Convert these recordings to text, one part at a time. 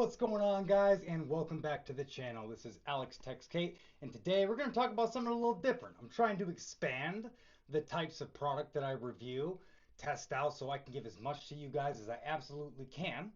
What's going on, guys, and welcome back to the channel. This is Alex Tex Kate, and today we're going to talk about something a little different. I'm trying to expand the types of product that I review, test out, so I can give as much to you guys as I absolutely can.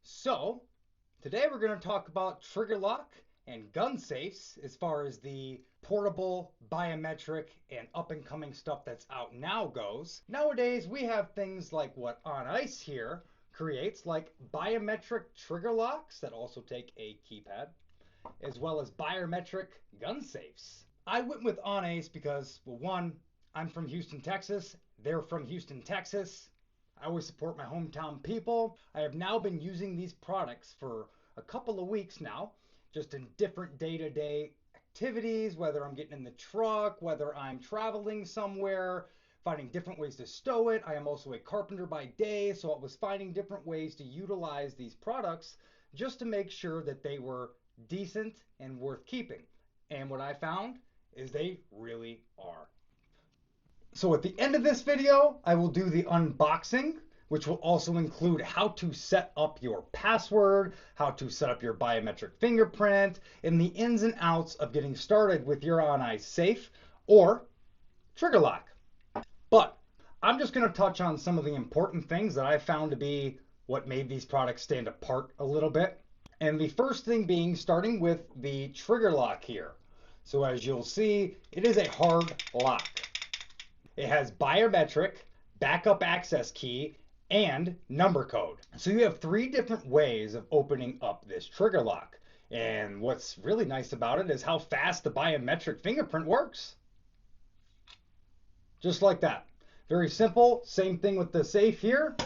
So today we're going to talk about trigger lock and gun safes as far as the portable, biometric, and up-and-coming stuff that's out now goes. Nowadays, we have things like what ONNAIS here creates, like biometric trigger locks that also take a keypad, as well as biometric gun safes. I went with ONNAIS because, well, one, I'm from Houston, Texas. They're from Houston, Texas. I always support my hometown people. I have now been using these products for a couple of weeks now, just in different day-to-day activities, whether I'm getting in the truck, whether I'm traveling somewhere, finding different ways to stow it. I am also a carpenter by day, so I was finding different ways to utilize these products just to make sure that they were decent and worth keeping. And what I found is they really are. So at the end of this video, I will do the unboxing, which will also include how to set up your password, how to set up your biometric fingerprint, and the ins and outs of getting started with your ONNAIS safe or trigger lock. But I'm just going to touch on some of the important things that I found to be what made these products stand apart a little bit. And the first thing being starting with the trigger lock here. So as you'll see, it is a hard lock. It has biometric, backup access key, and number code. So you have three different ways of opening up this trigger lock. And what's really nice about it is how fast the biometric fingerprint works. Just like that. Very simple. Same thing with the safe here.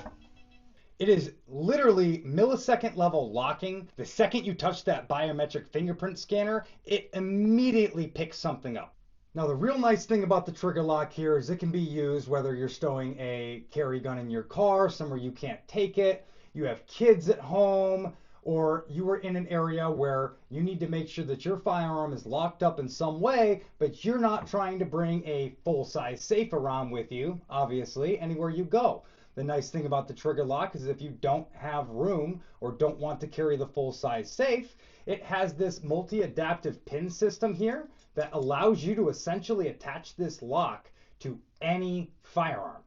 It is literally millisecond level locking. The second you touch that biometric fingerprint scanner, it immediately picks something up. Now, the real nice thing about the trigger lock here is it can be used whether you're stowing a carry gun in your car, somewhere you can't take it, you have kids at home, or you are in an area where you need to make sure that your firearm is locked up in some way, but you're not trying to bring a full-size safe around with you, obviously, anywhere you go. The nice thing about the trigger lock is if you don't have room or don't want to carry the full-size safe, it has this multi-adaptive pin system here that allows you to essentially attach this lock to any firearm.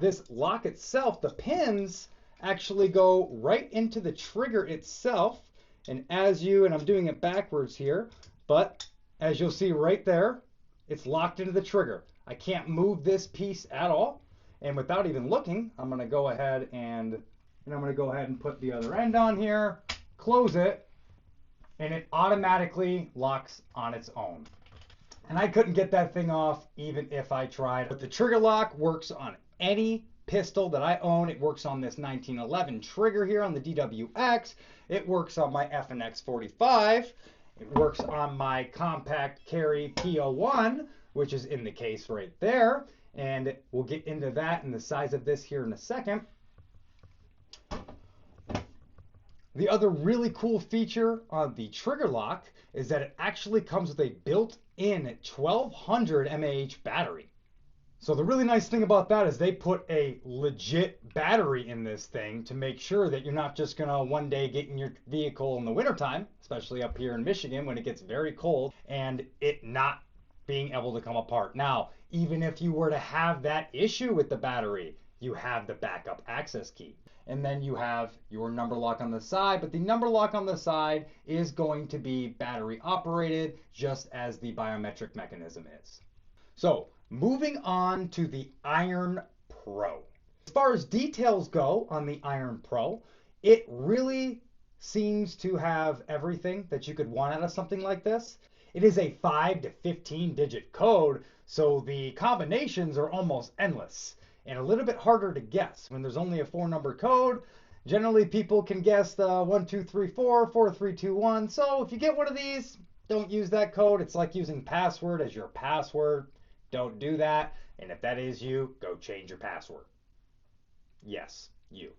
This lock itself, the pins, actually go right into the trigger itself, and I'm doing it backwards here, but as you'll see right there, it's locked into the trigger. I can't move this piece at all, and without even looking, I'm going to go ahead and put the other end on here, close it, and it automatically locks on its own. And I couldn't get that thing off even if I tried. But the trigger lock works on any pistol that I own. It works on this 1911 trigger here on the DWX. It works on my FNX 45. It works on my compact carry P01, which is in the case right there. And we'll get into that and the size of this here in a second. The other really cool feature on the trigger lock is that it actually comes with a built-in 1200 mAh battery. So the really nice thing about that is they put a legit battery in this thing to make sure that you're not just gonna one day get in your vehicle in the wintertime, especially up here in Michigan when it gets very cold, and it not being able to come apart. Now, even if you were to have that issue with the battery, you have the backup access key. And then you have your number lock on the side, but the number lock on the side is going to be battery operated, just as the biometric mechanism is. So moving on to the Iron Pro. As far as details go on the Iron Pro, it really seems to have everything that you could want out of something like this. It is a 5 to 15 digit code, so the combinations are almost endless and a little bit harder to guess. When there's only a 4-number code, generally people can guess the 1, 2, 3, 4, 4, 3, 2, 1. So if you get one of these, don't use that code. It's like using password as your password. Don't do that. And if that is you, go change your password. Yes, you.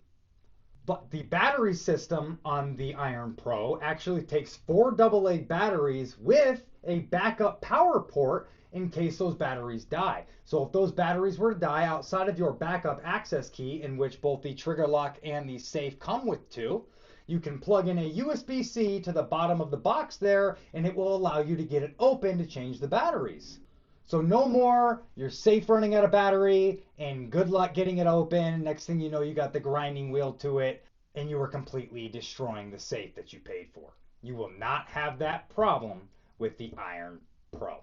But the battery system on the Iron Pro actually takes 4 AA batteries with a backup power port in case those batteries die. So if those batteries were to die outside of your backup access key, in which both the trigger lock and the safe come with two, you can plug in a USB-C to the bottom of the box there, and it will allow you to get it open to change the batteries. So no more, you're safe running out of battery, and good luck getting it open. Next thing you know, you got the grinding wheel to it, and you are completely destroying the safe that you paid for. You will not have that problem with the Iron Pro.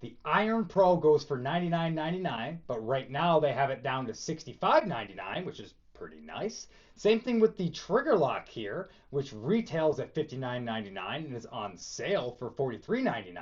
The Iron Pro goes for $99.99, but right now they have it down to $65.99, which is pretty nice. Same thing with the trigger lock here, which retails at $59.99 and is on sale for $43.99.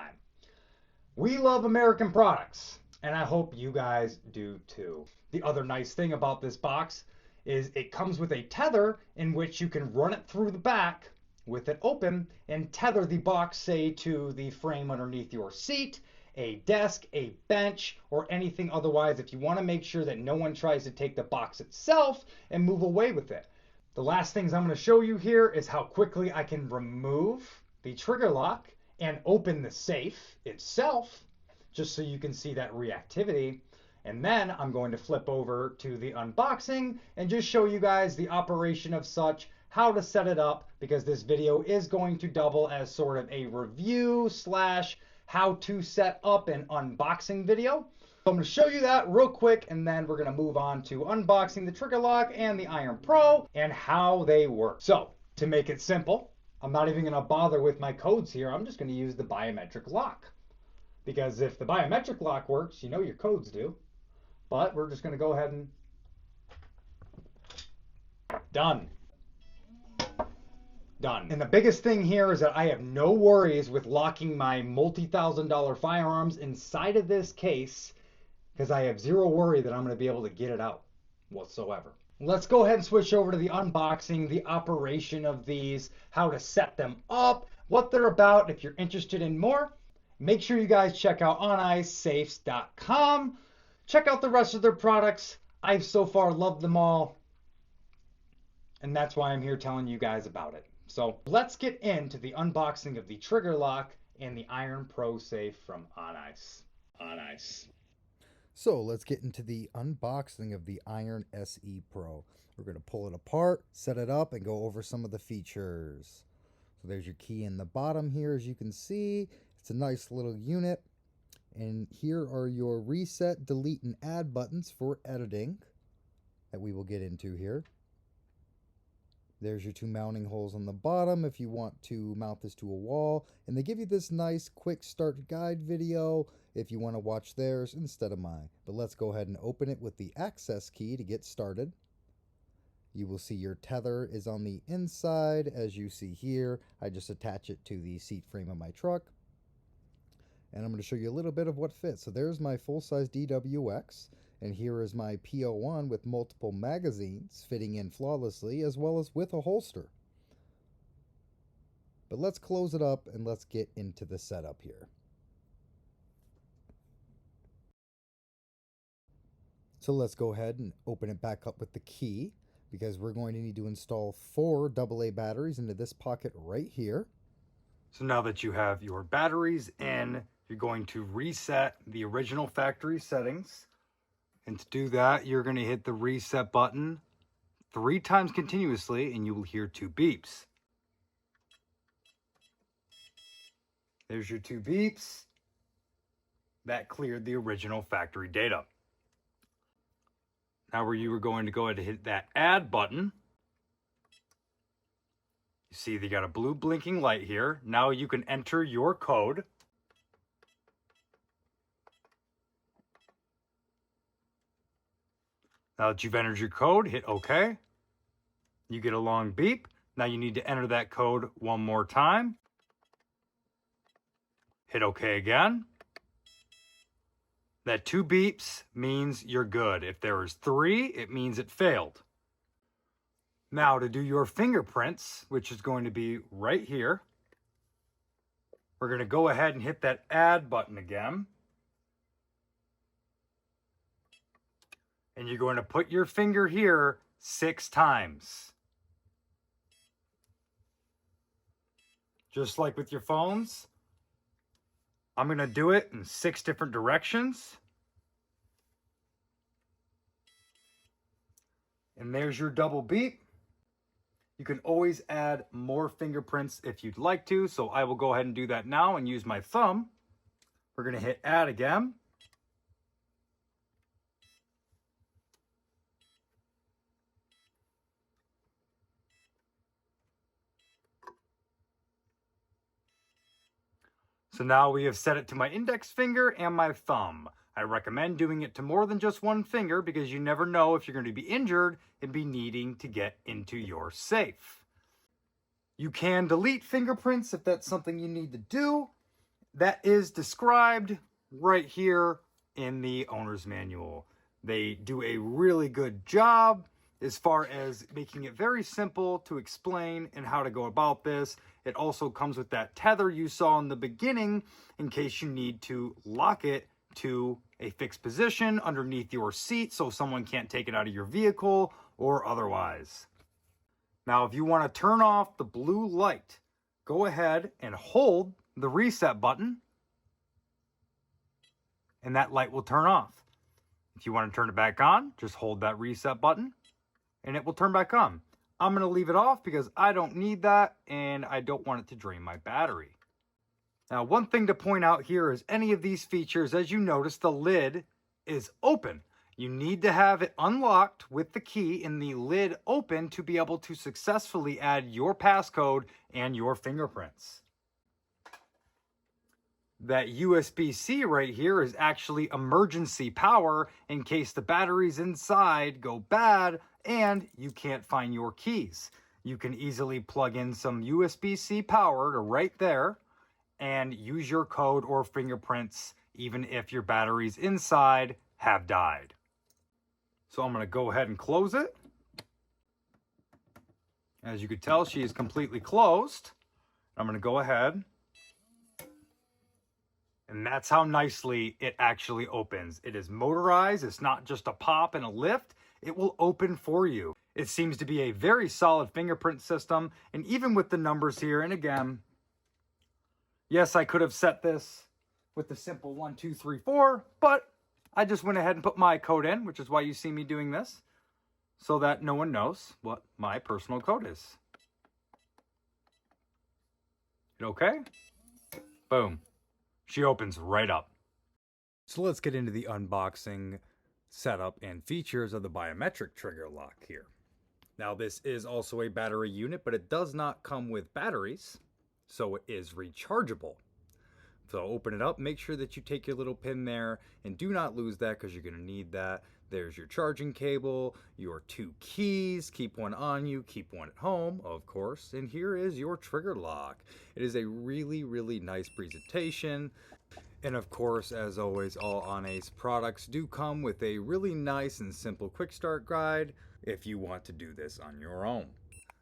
We love American products, and I hope you guys do too. The other nice thing about this box is it comes with a tether in which you can run it through the back with it open and tether the box, say, to the frame underneath your seat, a desk, a bench, or anything otherwise if you want to make sure that no one tries to take the box itself and move away with it. The last things I'm going to show you here is how quickly I can remove the trigger lock and open the safe itself, just so you can see that reactivity. And then I'm going to flip over to the unboxing and just show you guys the operation of such, how to set it up, because this video is going to double as sort of a review slash how to set up an unboxing video. So I'm going to show you that real quick, and then we're going to move on to unboxing the trigger lock and the Iron Pro and how they work. So to make it simple, I'm not even going to bother with my codes here. I'm just going to use the biometric lock, because if the biometric lock works, you know your codes do. But we're just going to go ahead and done. And the biggest thing here is that I have no worries with locking my multi-$1,000 firearms inside of this case, because I have zero worry that I'm going to be able to get it out whatsoever. Let's go ahead and switch over to the unboxing, the operation of these, how to set them up, what they're about. If you're interested in more, make sure you guys check out ONNAISSafes.com. Check out the rest of their products. I've so far loved them all, and that's why I'm here telling you guys about it. So let's get into the unboxing of the trigger lock and the Iron Pro safe from ONNAIS. So let's get into the unboxing of the Iron SE Pro. We're going to pull it apart, set it up, and go over some of the features. So there's your key in the bottom here, as you can see. It's a nice little unit. And here are your reset, delete, and add buttons for editing that we will get into here. There's your two mounting holes on the bottom if you want to mount this to a wall. And they give you this nice quick start guide video if you want to watch theirs instead of mine. But let's go ahead and open it with the access key to get started. You will see your tether is on the inside, as you see here. I just attach it to the seat frame of my truck. And I'm going to show you a little bit of what fits. So there's my full-size DWX. And here is my PO1 with multiple magazines fitting in flawlessly, as well as with a holster. But let's close it up and let's get into the setup here. So let's go ahead and open it back up with the key, because we're going to need to install 4 AA batteries into this pocket right here. So now that you have your batteries in, you're going to reset the original factory settings. And to do that, you're going to hit the reset button 3 times continuously, and you will hear 2 beeps. There's your 2 beeps. That cleared the original factory data. Now where you were going to go ahead and hit that add button. You see they got a blue blinking light here. Now you can enter your code. Now that you've entered your code, hit OK. You get a long beep. Now you need to enter that code one more time. Hit OK again. That 2 beeps means you're good. If there is 3, it means it failed. Now to do your fingerprints, which is going to be right here, we're going to go ahead and hit that add button again. And you're going to put your finger here 6 times. Just like with your phones, I'm going to do it in 6 different directions. And there's your double beep. You can always add more fingerprints if you'd like to, so I will go ahead and do that now and use my thumb. We're going to hit add again. So now we have set it to my index finger and my thumb. I recommend doing it to more than just one finger because you never know if you're going to be injured and be needing to get into your safe. You can delete fingerprints if that's something you need to do. That is described right here in the owner's manual. They do a really good job as far as making it very simple to explain and how to go about this. It also comes with that tether you saw in the beginning in case you need to lock it to a fixed position underneath your seat so someone can't take it out of your vehicle or otherwise. Now, if you want to turn off the blue light, go ahead and hold the reset button and that light will turn off. If you want to turn it back on, just hold that reset button and it will turn back on. I'm going to leave it off because I don't need that and I don't want it to drain my battery. Now, one thing to point out here is any of these features, as you notice, the lid is open. You need to have it unlocked with the key and the lid open to be able to successfully add your passcode and your fingerprints. That USB-C right here is actually emergency power in case the batteries inside go bad and you can't find your keys. You can easily plug in some USB-C power to right there and use your code or fingerprints even if your batteries inside have died. So I'm going to go ahead and close it. As you can tell, she is completely closed. I'm going to go ahead. And that's how nicely it actually opens. It is motorized. It's not just a pop and a lift. It will open for you. It seems to be a very solid fingerprint system. And even with the numbers here, and again, yes, I could have set this with the simple 1, 2, 3, 4, but I just went ahead and put my code in, which is why you see me doing this, so that no one knows what my personal code is. Okay? Boom. She opens right up. So let's get into the unboxing, setup, and features of the biometric trigger lock here. Now, this is also a battery unit, but it does not come with batteries, so it is rechargeable. So open it up, make sure that you take your little pin there, and do not lose that because you're going to need that. There's your charging cable, your 2 keys, keep one on you, keep one at home, of course, and here is your trigger lock. It is a really, really nice presentation. And of course, as always, all ONNAIS products do come with a really nice and simple quick start guide if you want to do this on your own.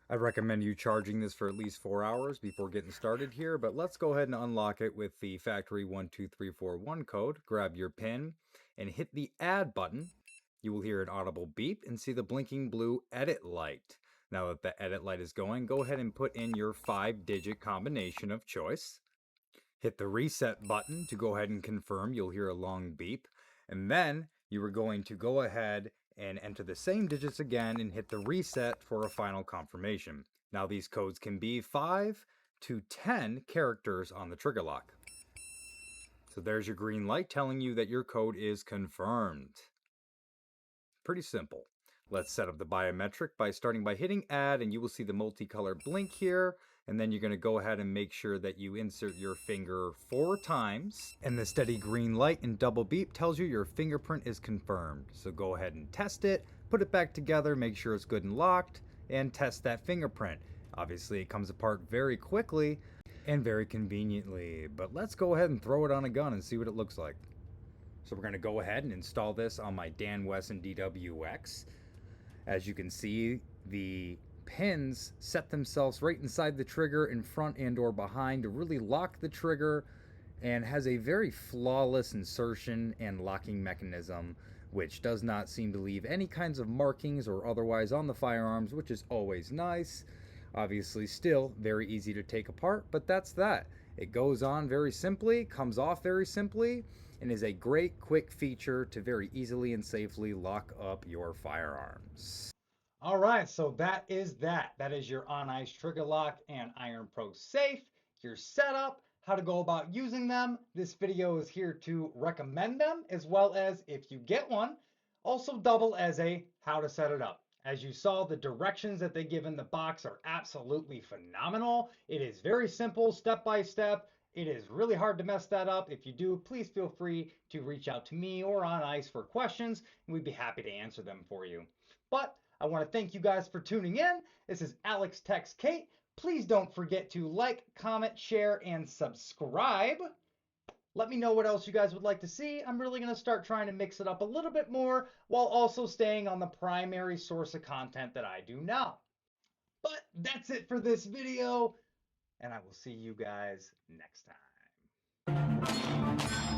I recommend you charging this for at least 4 hours before getting started here, but let's go ahead and unlock it with the factory 12341 code. Grab your pin and hit the add button. You will hear an audible beep and see the blinking blue edit light. Now that the edit light is going, go ahead and put in your 5-digit combination of choice. Hit the reset button to go ahead and confirm. You'll hear a long beep. And then you are going to go ahead and enter the same digits again and hit the reset for a final confirmation. Now these codes can be 5 to 10 characters on the trigger lock. So there's your green light telling you that your code is confirmed. Pretty simple. Let's set up the biometric by starting by hitting add, and you will see the multicolor blink here. And then you're going to go ahead and make sure that you insert your finger 4 times. And the steady green light and double beep tells you your fingerprint is confirmed. So go ahead and test it, put it back together, make sure it's good and locked, and test that fingerprint. Obviously, it comes apart very quickly and very conveniently. But let's go ahead and throw it on a gun and see what it looks like. So we're going to go ahead and install this on my Dan Wesson DWX. As you can see, the pins set themselves right inside the trigger in front and or behind to really lock the trigger, and has a very flawless insertion and locking mechanism, which does not seem to leave any kinds of markings or otherwise on the firearms, which is always nice. Obviously still very easy to take apart, but that's that. It goes on very simply, comes off very simply, and is a great quick feature to very easily and safely lock up your firearms. All right, so that is that. That is your On Ice Trigger Lock and Iron Pro Safe, your setup, how to go about using them. This video is here to recommend them, as well as, if you get one, also double as a how to set it up. As you saw, the directions that they give in the box are absolutely phenomenal. It is very simple, step by step. It is really hard to mess that up. If you do, please feel free to reach out to me or On Ice for questions, and we'd be happy to answer them for you. But I want to thank you guys for tuning in. This is Alex Tex Kate. Please don't forget to like, comment, share, and subscribe. Let me know what else you guys would like to see. I'm really going to start trying to mix it up a little bit more while also staying on the primary source of content that I do now. But that's it for this video, and I will see you guys next time.